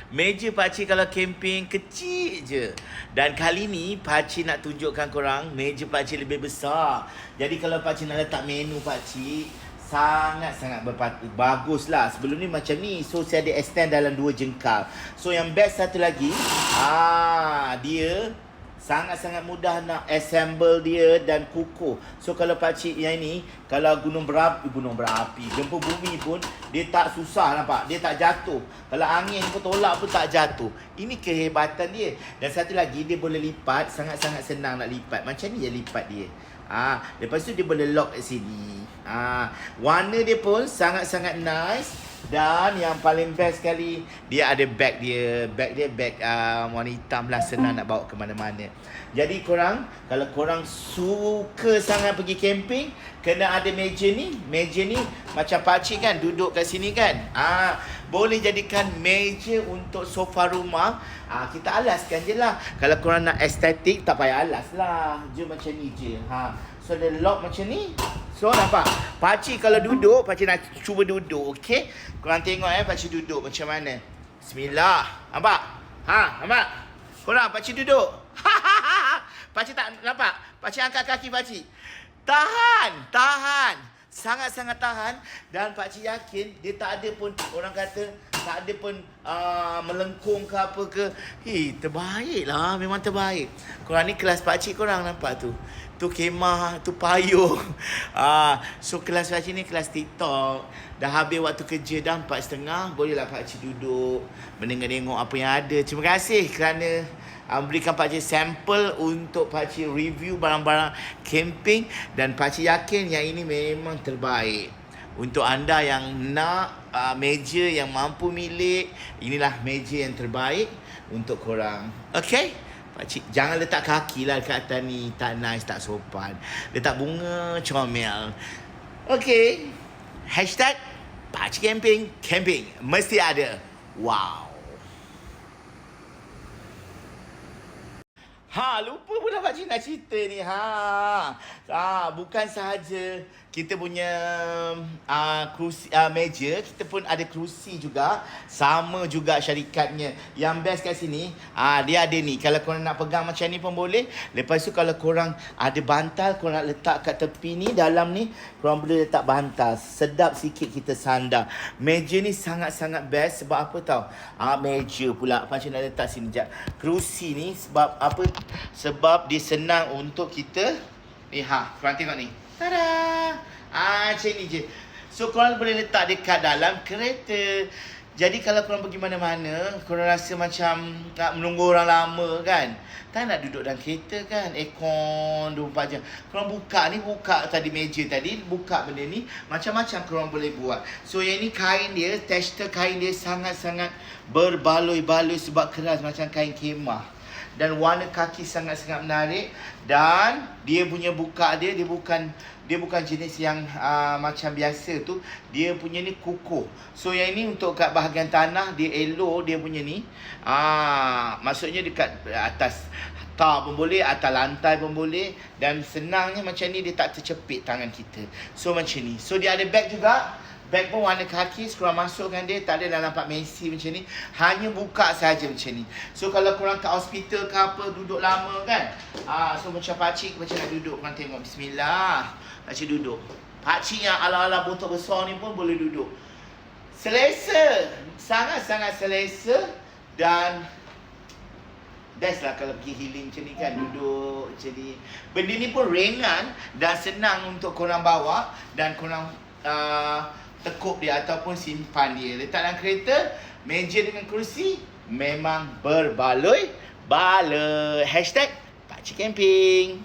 Meja pakcik kalau camping kecil je. Dan kali ni pakcik nak tunjukkan korang meja pakcik lebih besar. Jadi kalau pakcik nak letak menu pakcik, sangat-sangat bagus lah. Sebelum ni macam ni. So saya ada extend dalam 2 jengkal. So yang best satu lagi, dia sangat-sangat mudah nak assemble dia dan kukuh. So kalau pakcik yang ni, kalau gunung berapi, gempa bumi pun dia tak susah, nampak? Dia tak jatuh. Kalau angin pun tolak pun tak jatuh. Ini kehebatan dia. Dan satu lagi, dia boleh lipat, sangat-sangat senang nak lipat. Macam ni je lipat dia. Lepas tu dia boleh lock kat sini. Warna dia pun sangat-sangat nice. Dan yang paling best sekali, dia ada bag dia. Bag dia bag warna hitam lah, senang nak bawa ke mana-mana. Jadi korang, kalau korang suka sangat pergi camping, kena ada meja ni. Meja ni macam pakcik kan, duduk kat sini kan. Boleh jadikan meja untuk sofa rumah. Kita alaskan je lah. Kalau korang nak estetik, tak payah alas lah. Je macam ni je. So dia lock macam ni. So nampak? Pakcik kalau duduk, pakcik nak cuba duduk, okey? Korang tengok pakcik duduk macam mana. Bismillah. Nampak? Nampak? Korang, pakcik duduk. Pakcik tak nampak? Pakcik angkat kaki pakcik. Tahan. Sangat-sangat tahan. Dan pakcik yakin dia tak ada pun, orang kata tak ada pun melengkung ke apa ke. Terbaik lah. Memang terbaik. Korang ni kelas pakcik korang, nampak tu. Tu kemah, tu payung. So kelas pakcik ni kelas TikTok. Dah habis waktu kerja dah 4:30. Bolehlah pakcik duduk menengok apa yang ada. Terima kasih kerana berikan pakcik sampel untuk pakcik review barang-barang camping. Dan pakcik yakin yang ini memang terbaik. Untuk anda yang nak meja yang mampu milik, inilah meja yang terbaik untuk korang. Okay? Pakcik, jangan letak kaki lah dekat atas ni. Tak nice, tak sopan. Letak bunga comel. Okay. Hashtag pakcik camping. Camping mesti ada. Wow. Lupa pula pakcik nak cerita ni. Bukan sahaja kita punya kerusi, meja, kita pun ada kerusi juga. Sama juga syarikatnya. Yang best kat sini, dia ada ni. Kalau korang nak pegang macam ni pun boleh. Lepas tu kalau korang ada bantal, korang nak letak kat tepi ni, dalam ni, korang boleh letak bantal. Sedap sikit kita sandar. Meja ni sangat-sangat best. Sebab apa tau? Meja pula. Macam nak letak sini sekejap. Kerusi ni sebab apa? Sebab dia senang untuk kita. Ni korang tengok ni. Tada! Macam ni je. So korang boleh letak dekat dalam kereta. Jadi kalau korang pergi mana-mana, korang rasa macam nak menunggu orang lama kan, tak nak duduk dalam kereta kan, aircon 24 jam. Korang buka tadi meja tadi, buka benda ni, macam-macam korang boleh buat. So yang ni kain dia, texture kain dia sangat-sangat berbaloi-baloi sebab keras macam kain kemah. Dan warna kaki sangat-sangat menarik. Dan dia punya buka dia bukan jenis yang macam biasa tu. Dia punya ni kukuh. So yang ni untuk kat bahagian tanah, dia elok dia punya ni. Maksudnya dekat atas tar pun boleh, atas lantai pun boleh. Dan senangnya macam ni, dia tak tercepit tangan kita. So macam ni. So dia ada bag juga. Bag pun warna kaki, korang masukkan dia, tak ada dah nampak messy macam ni. Hanya buka saja macam ni. So kalau korang kat hospital ke apa, duduk lama kan. So macam pakcik macam nak duduk, korang tengok. Bismillah. Pakcik duduk. Pakcik yang ala-ala botol besar ni pun boleh duduk. Selesa. Sangat-sangat selesa. Dan best lah kalau pergi healing macam ni kan. Duduk macam ni. Benda ni pun ringan dan senang untuk korang bawa. Dan korang tekuk dia ataupun simpan dia. Letak dalam kereta, meja dengan kerusi memang berbaloi-baloi. Hashtag pakcik camping.